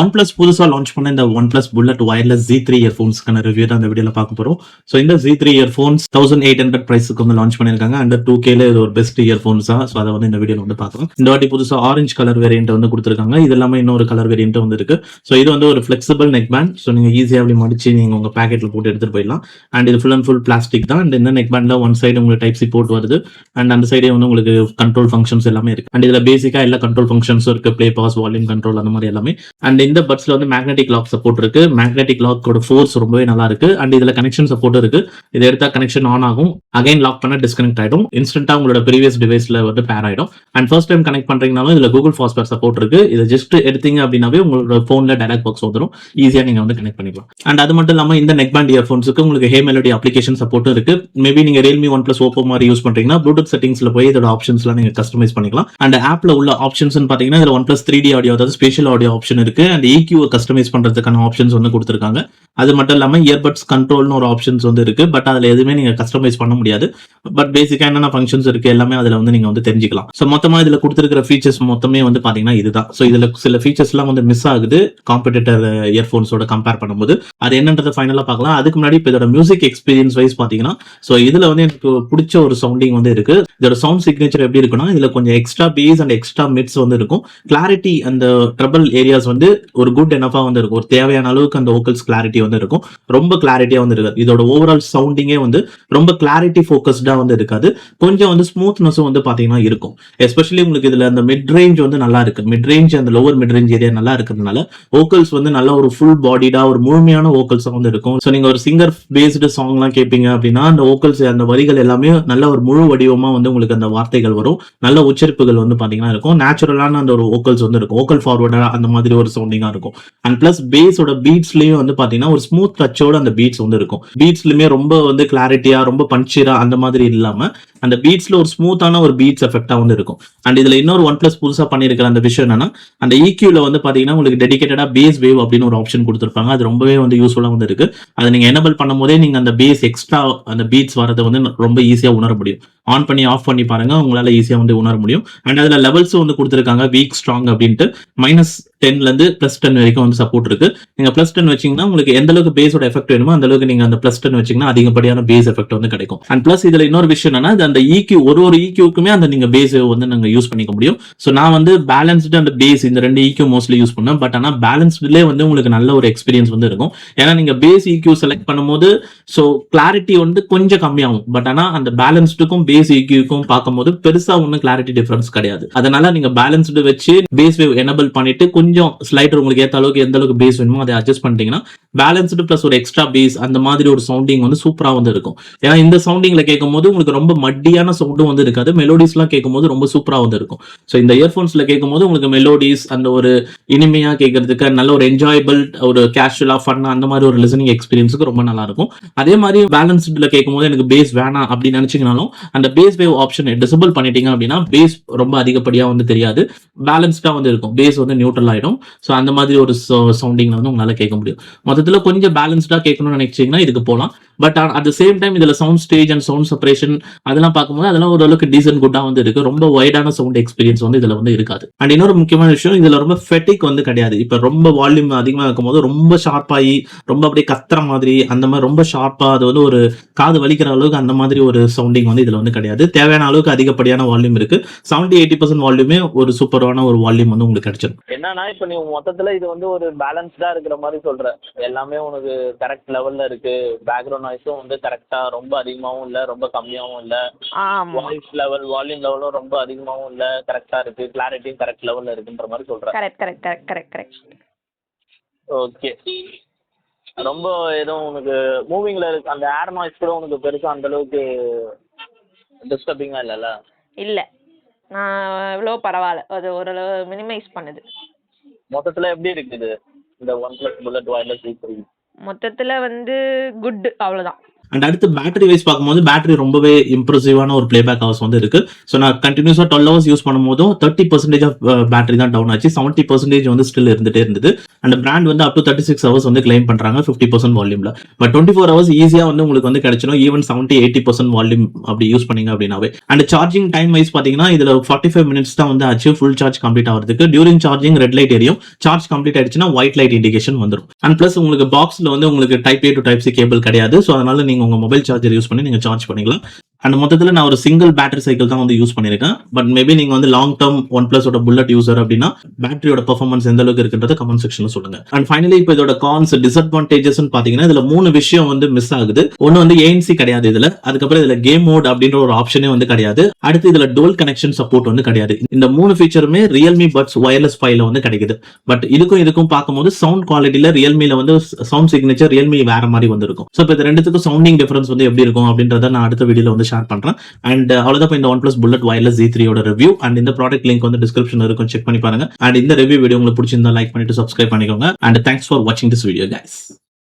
OnePlus புதுசா launch பண்ண இந்த OnePlus Bullet Wireless Z3 இயர்ஃபோன்ஸ்க்கான ரிவ்யூ தான் இந்த வீடியோல பார்க்க போறோம். ஸோ இந்த Z3 இயர்ஃபோன்ஸ் 1800 பிரைஸ்க்கு வந்து லான்ச் பண்ணியிருக்காங்க. அண்டர் 2Kல இது ஒரு பெஸ்ட் இயர்ஃபோன்ஸா. ஸோ அதை வந்து இந்த வீடியோல வந்து பார்க்கலாம். இந்த வாட்டி புதுசா ஆரஞ்சு கலர் வேரியன்ட் வந்து கொடுத்துருக்காங்க. இது இல்லாம இன்னொரு கலர் வேரியன்ட் வந்து இருக்கு. ஸோ இது வந்து ஒரு ஃபிளெக்சிபிள் நெக் பேண்ட். ஸோ நீங்க ஈஸியா அப்படி மடிச்சு நீங்க உங்க பாக்கெட்ல போட்டு எடுத்துட்டு போயிடலாம். அண்ட் இது ஃபுல் அண்ட் ஃபுல் பிளாஸ்டிக் தான். அண்ட் இந்த நெக் பேண்ட்ல ஒன் சைடு உங்களுக்கு டைப் சி போர்ட் வருது. அண்ட் அந்த சைடே வந்து உங்களுக்கு கண்ட்ரோல் ஃபங்க்ஷன்ஸ் எல்லாமே இருக்கு. அண்ட் இதுல பேசிக்கா எல்லா கண்ட்ரோல் ஃபங்க்ஷன்ஸும் இருக்கு. ப்ளே பாஸ், வால்யூம் கண்ட்ரோல் அந்த மாதிரி எல்லாமே. அண்ட் இந்த பட்ஸ்ல வந்து மேக்னெட்டிக் லாக் சப்போர்ட் இருக்கு. மேக்னெட்டிக் லாக்கோட ஃபோர்ஸ் ரொம்பவே நல்லா இருக்கு. அண்ட் இதுல கனெக்ஷன் சப்போர்ட் இருக்கு. இதை எடுத்தா கனெக்ஷன் ஆன் ஆகும். அகைன் லாக் பண்ண டிஸ்கனெக்ட் ஆயிடும். இன்ஸ்டன்டா உங்களோட ப்ரீவியஸ் டிவைஸ்ல வந்து பேர் ஆயிடும். அண்ட் ஃபர்ஸ்ட் டைம் கனெக்ட் பண்றீங்கனாலும் இதுல கூகுள் ஃபாஸ்பேர் சப்போர்ட் இருக்கு. இதை ஜஸ்ட் எடுத்தீங்க அப்படின்னாவே உங்களோட போன்ல டைரக்ட் பாக்ஸ் வந்துடும். ஈஸியா நீங்க வந்து கனெக்ட் பண்ணிக்கலாம். அண்ட் அது மட்டும் இல்லாம இந்த நெக் பேண்ட் இயர்ஃபோன்ஸுக்கு உங்களுக்கு ஹே மெலோடி அப்ளிகேஷன் சப்போர்ட்டும் இருக்கு. மேபி நீங்க Realme OnePlus Oppo மாதிரி யூஸ் பண்றீங்கன்னா ப்ளூடூத் செட்டிங்ஸ்ல போய் இதோட ஆப்ஷன்ஸ்லாம் நீங்க கஸ்டமைஸ் பண்ணிக்கலாம். அண்ட் ஆப்ல உள்ள ஆப்ஷன்ஸ் பாத்தீங்கன்னா இதுல OnePlus 3D ஆடியோ, அதாவது ஸ்பேஷியல் ஆடியோ ஆப்ஷன் இருக்கு. அண்ட் EQ கஸ்டமைஸ் பண்றதுக்கான ஆப்ஷன்ஸ் வந்து கொடுத்திருக்காங்க. அது மட்டும் இல்லாம இயர்பட்ஸ் கண்ட்ரோல்னு ஒரு ஆப்ஷன்ஸ் வந்து இருக்கு. பட் அதுல எதுவுமே நீங்க கஸ்டமைஸ் பண்ண முடியாது. பட் பேசிக்கா என்னென்ன ஃபங்க்ஷன்ஸ் இருக்கு எல்லாமே அதுல வந்து நீங்க வந்து தெரிஞ்சுக்கலாம். ஸோ மொத்தமா இதுல கொடுத்திருக்கிற ஃபீச்சர்ஸ் மொத்தமே வந்து பாத்தீங்கன்னா இதுதான். ஸோ இதுல சில ஃபீச்சர்ஸ் எல்லாம் வந்து மிஸ் ஆகுது காம்படிட்டர் இயர்போன்ஸோட கம்பேர் பண்ணும்போது. அது என்னன்றதை ஃபைனலா பார்க்கலாம். அதுக்கு முன்னாடி இப்போ இதோட மியூசிக் எக்ஸ்பீரியன்ஸ் வைஸ் பாத்தீங்கன்னா, ஸோ இதுல வந்து எனக்கு பிடிச்ச ஒரு சவுண்டிங் வந்து இருக்கு. இதோட சவுண்ட் சிக்னேச்சர் எப்படி இருக்குன்னா, இதுல கொஞ்சம் extra bass and extra mids வந்து இருக்கும். கிளாரிட்டி அந்த ட்ரபிள் ஏரியாஸ் வந்து ஒரு குட் எனஃபா வந்து இருக்கும். ஒரு தேவையான அளவுக்கு அந்த வோக்கல்ஸ் கிளாரிட்டி வந்து இருக்கும். ரொம்ப கிளாரிட்டியா வந்து இருக்காது. இதோட ஓவரால் சவுண்டிங்கே வந்து ரொம்ப கிளாரிட்டி ஃபோக்கஸ்டா வந்து இருக்காது. கொஞ்சம் வந்து ஸ்மூத்னஸும் வந்து பாத்தீங்கன்னா இருக்கும். எஸ்பெஷலி உங்களுக்கு இதுல அந்த மிட் ரேஞ்ச் வந்து நல்லா இருக்கு. மிட் ரேஞ்ச் அந்த லோவர் மிட் ரேஞ்ச் ஏரியா நல்லா இருக்கிறதுனால வோக்கல்ஸ் வந்து நல்ல ஒரு ஃபுல் பாடிடா ஒரு முழுமையான வோக்கல்ஸா வந்து இருக்கும். ஸோ நீங்க ஒரு சிங்கர் பேஸ்டு சாங் எல்லாம் கேட்பீங்க அப்படின்னா அந்த வோக்கல்ஸ் அந்த வரிகள் எல்லாமே நல்ல ஒரு முழு வடிவமா வந்து உங்களுக்கு அந்த வார்த்தைகள் வரும். நல்ல உச்சரிப்புகள் வந்து பாத்தீங்கன்னா இருக்கும். நேச்சுரலான அந்த ஒரு வோக்கல்ஸ் வந்து இருக்கும். வோக்கல் ஃபார்வர்டா அந்த மாதிரி ஒரு சவுண்டிங்கா இருக்கும். அண்ட் பிளஸ் பேஸோட பீட்ஸ்லயும் வந்து பாத்தீங்கன்னா ஒரு ஸ்மூத் டச்சோட அந்த பீட்ஸ் வந்து இருக்கும். பீட்ஸ்லயுமே ரொம்ப வந்து கிளாரிட்டியா ரொம்ப பஞ்சிரா அந்த மாதிரி இல்லாம அந்த பீட்ஸ்ல ஒரு ஸ்மூத்தான ஒரு பீட்ஸ் எஃபெக்டா வந்து இருக்கும். அண்ட் இதுல இன்னொரு OnePlus புதுசா பண்ணிருக்கிற அந்த விஷயம் என்னன்னா, அந்த EQல வந்து பாத்தீங்கன்னா உங்களுக்கு டெடிகேட்டடா பேஸ் வேவ் அப்படின்னு ஒரு ஆப்ஷன் கொடுத்திருப்பாங்க. அது ரொம்பவே வந்து யூஸ்ஃபுல்லா வந்து இருக்கு. அதை நீங்க எனபிள் பண்ணும் போதே நீங்க அந்த பேஸ் எக்ஸ்ட்ரா அந்த பீட்ஸ் வரதை வந்து ரொம்ப ஈஸியா உணர முடியும். ஆன் பண்ணி ஆஃப் பண்ணி பாருங்க, உங்களால ஈஸியா வந்து உணர முடியும். அண்ட் அதுல லெவல்ஸும் வந்து கொடுத்திருக்காங்க. வீக், ஸ்ட்ராங் அப்படின்ட்டு -10ல இருந்து +10 வரைக்கும் வந்து சப்போர்ட் இருக்கு. நீங்க +10 வச்சீங்கன்னா உங்களுக்கு எந்த அளவுக்கு பேஸோட எஃபெக்ட் வேணுமோ அந்த அளவுக்கு நீங்க அந்த +10 வச்சீங்கன்னா அதிகப்படியான பேஸ் எஃபெக்ட் வந்து கிடைக்கும். அண்ட் பிளஸ் இதுல இன்னொரு விஷயம் என்னன்னா, அந்த EQ ஒரு EQக்குமே அந்த நீங்க பேஸ் வந்து நீங்க யூஸ் பண்ணிக்க முடியும். சோ நான் வந்து பேலன்ஸ்டு அண்ட் பேஸ் இந்த 2 EQ மோஸ்ட்லி யூஸ் பண்ணேன். பட் ஆனா பேலன்ஸ்டுலயே வந்து உங்களுக்கு நல்ல ஒரு எக்ஸ்பீரியன்ஸ் வந்து இருக்கும். ஏன்னா நீங்க பேஸ் EQ செலக்ட் பண்ணும்போது சோ கிளாரிட்டி வந்து கொஞ்சம் கம்மியாகும். பட் ஆனா அந்த பேலன்ஸ்டுக்கும் பேஸ் EQக்கும் பார்க்கும்போது பெருசா ஒன்னும் கிளாரிட்டி டிஃபரன்ஸ் கிடையாது. அதனால நீங்க பேலன்ஸ்டு வச்சு பேஸ் வேவ் எனபிள் பண்ணிட்டு கொஞ்சம் ஸ்லைடர் உங்களுக்கு ஏத்த அளவுக்கு எந்த அளவுக்கு பேஸ் வேணுமோ அதை அட்ஜஸ்ட் பண்ணிட்டீங்கன்னா பேலன்ஸ்டு பிளஸ் ஒரு எக்ஸ்ட்ரா பேஸ் அந்த மாதிரி ஒரு சவுண்டிங் வந்து சூப்பரா வந்து இருக்கும். ஏன்னா இந்த சவுண்டிங்ல கேட்கும்போது உங்களுக்கு ரொம்ப மட்டியான சவுண்டும் வந்து இருக்காது. மெலோடிஸ் எல்லாம் கேட்கும்போது ரொம்ப சூப்பரா வந்து இருக்கும். ஸோ இந்த இயர்போன்ஸ்ல கேட்கும்போது உங்களுக்கு மெலோடிஸ் அந்த ஒரு இனிமையா கேட்கறதுக்கு நல்ல ஒரு என்ஜாயபிள் ஒரு கேஷுவலா ஃபன்னா அந்த மாதிரி ஒரு லிசனிங் எக்ஸ்பீரியன்ஸுக்கு ரொம்ப நல்லா இருக்கும். அதே மாதிரி பேலன்ஸ்டுல கேட்கும்போது எனக்கு பேஸ் வேணாம் அப்படின்னு நினைச்சீங்கனாலும் அந்த பேஸ் வேவ் ஆப்ஷன் டிசபிள் பண்ணிட்டீங்க அப்படின்னா பேஸ் ரொம்ப அதிகப்படியா வந்து தெரியாது. பேலன்ஸ்டா வந்து இருக்கும். பேஸ் வந்து நியூட்ரல் ஆயிடும். ஸோ அந்த மாதிரி ஒரு சவுண்டிங்ல வந்து உங்களால கேட்க முடியும். மொத்தத்துல கொஞ்சம் பேலன்ஸ்டா கேட்கணும்னு நினைச்சீங்கன்னா இதுக்கு போலாம். But at the same time இதுல sound stage and sound separation அதெல்லாம் பார்க்கும்போது அதெல்லாம் ஓரளவுக்கு டீசென்ட் குட்டா வந்து இருக்கு. ரொம்ப வைடான சவுண்ட் எக்ஸ்பீரியன்ஸ் வந்து இதுல வந்து இருக்காது. அண்ட் இன்னொரு முக்கியமான விஷயம், இதுல ரொம்ப ஃபெட்டிக் வந்து கிடையாது. இப்ப ரொம்ப வால்யூம் அதிகமா இருக்கும்போது ரொம்ப ஷார்ப்பாகி ரொம்ப அப்படியே கத்துற மாதிரி அந்த மாதிரி ரொம்ப ஷார்ப்பா அது வந்து ஒரு காது வலிக்கிற அளவுக்கு அந்த மாதிரி ஒரு சவுண்டிங் வந்து இதுல வந்து கிடையாது. தேவையான அளவுக்கு அதிகப்படியான வால்யூம் இருக்கு. 70-80% வால்யூமே ஒரு சூப்பரான ஒரு வால்யூம் வந்து உங்களுக்கு கிடைச்சிடும். என்னன்னா இப்போ நீ மொத்தத்துல இது வந்து ஒரு பேலன்ஸ்டா இருக்கிற மாதிரி சொல்ற. எல்லாமே உனக்கு கரெக்ட் லெவல்ல இருக்கு. பேக்ரவுண்ட் நாய்ஸும் வந்து கரெக்டா ரொம்ப அதிகமாகவும் இல்லை ரொம்ப கம்மியாகவும் இல்லை. ஆமா. வாய்ஸ் லெவல் வால்யூம் லெவலும் ரொம்ப அதிகமாகவும் இல்லை, கரெக்டா இருக்கு. கிளாரிட்டியும் கரெக்ட் லெவல்ல இருக்குன்ற மாதிரி சொல்ற. Correct correct correct correct correct. Okay. ரொம்ப எதுவும் உனக்கு மூவிங்ல இருக்கு அந்த ஏர் நாய்ஸ் கூட உனக்கு பெருசா அந்த அளவுக்கு டிஸ்டர்பிங்கா இல்லைல்ல? இல்ல. இவ்வளோ பரவாயில்ல. அது ஓரளவு மினிமைஸ் பண்ணுது. மொத்தத்துல எப்படி இருக்குது இந்த OnePlus Bullet Wireless Z3? மொத்தத்துல வந்து குட் அவ்வளோதான். அண்ட் அடுத்து பேட்டரி வைஸ் பார்க்கும்போது பேட்டரி ரொம்பவே இம்ப்ரெசிவான ஒரு பிளேபேக் ஹவர்ஸ் வந்து இருக்கு. ஸோ நான் கண்டினியூஸா 12 ஹவர்ஸ் யூஸ் பண்ணும்போதும் 30% ஆஃப் பேட்டரி தான் டவுன் ஆச்சு, 70% வந்து ஸ்டில் இருந்துட்டே இருந்தது. அண்ட் பிராண்ட் வந்து அப் டு 36 ஹவர்ஸ் வந்து கிளைம் பண்றாங்க 50% வால்யூம்ல. பட் 24 ஹவர்ஸ் ஈஸியா வந்து உங்களுக்கு வந்து கிடைச்சிடும், ஈவன் 70-80% வால்யூம் அப்படி யூஸ் பண்ணீங்க அப்படின்னாவே. அண்ட் சார்ஜிங் டைம் வைஸ் பாத்தீங்கன்னா இதுல 45 மினிட்ஸ் தான் வந்து ஆச்சு ஃபுல் சார்ஜ் கம்ப்ளீட் ஆகிறதுக்கு. டியூரிங் சார்ஜிங் ரெட் லைட் எரியும், சார்ஜ் கம்ப்ளீட் ஆயிடுச்சுன்னா ஒயிட் லைட் இண்டிகேஷன் வந்துடும். அண்ட் பிளஸ் உங்களுக்கு பாக்ஸ்ல வந்து உங்களுக்கு type A to type C cable கிடையாது. ஸோ அதனால நீங்க உங்க மொபைல் சார்ஜர் யூஸ் பண்ணி நீங்க சார்ஜ் பண்ணிக்கலாம். அண்ட் மொத்தத்தில் நான் ஒரு சிங்கிள் பேட்டரி சைக்கிள் தான் வந்து யூஸ் பண்ணியிருக்கேன். பட் மேபி நீங்க வந்து லாங் டேர்ம் ஒன் பிளஸோட புல்லட் யூசர் அப்படின்னா பேட்டரியோட பெர்ஃபார்மன்ஸ் எந்த அளவுக்கு இருக்குன்றத கமெண்ட் செக்ஷன்ல சொல்லுங்க. அண்ட் ஃபைனலி இப்போ இதோட கான்ஸ் டிஸ்அட்வான்டேஜஸ் பாத்தீங்கன்னா இதுல 3 விஷயம் வந்து மிஸ் ஆகுது. ஒன்னு வந்து ஏஎன்சி கிடையாது இதுல, அதுக்கப்புறம் இதுல கேம் மோட் அப்படின்ற ஒரு ஆப்ஷனே வந்து கிடையாது. அடுத்து இதுல டோல் கனெக்ஷன் சப்போர்ட் வந்து கிடையாது. இந்த 3 ஃபீச்சருமே ரியல்மி பட்ஸ் வயர்லெஸ் 5ல வந்து கிடைக்குது. பட் இதுக்கும் பார்க்கும்போது சவுண்ட் குவாலிட்டியில ரியல்மில வந்து சவுண்ட் சிக்னேச்சர் ரியல்மி வேற மாதிரி வந்து இருக்கும். ஸோ இப்போ இது ரெண்டுத்துக்கும் சவுண்டிங் டிஃபரன்ஸ் வந்து எப்படி இருக்கும் அப்படின்றத நான் அடுத்த வீடியோல வந்து ஷேர் பண்றேன். அண்ட் அவ்வளவுதான் இந்த OnePlus Bullet Wireless Z3 ஓட ரிவ்யூ. அண்ட் இந்த ப்ராடக்ட் லிங்க் வந்து டிஸ்கிரிப்ஷன்ல இருக்கும், செக் பண்ணி பாருங்க. அண்ட் இந்த ரிவ்யூ வீடியோ உங்களுக்கு பிடிச்சிருந்தா லைக் பண்ணிட்டு சப்ஸ்கிரைப் பண்ணிக்கோங்க. அண்ட் தேங்க்ஸ் ஃபார் வாட்சிங் திஸ் வீடியோ கைஸ்.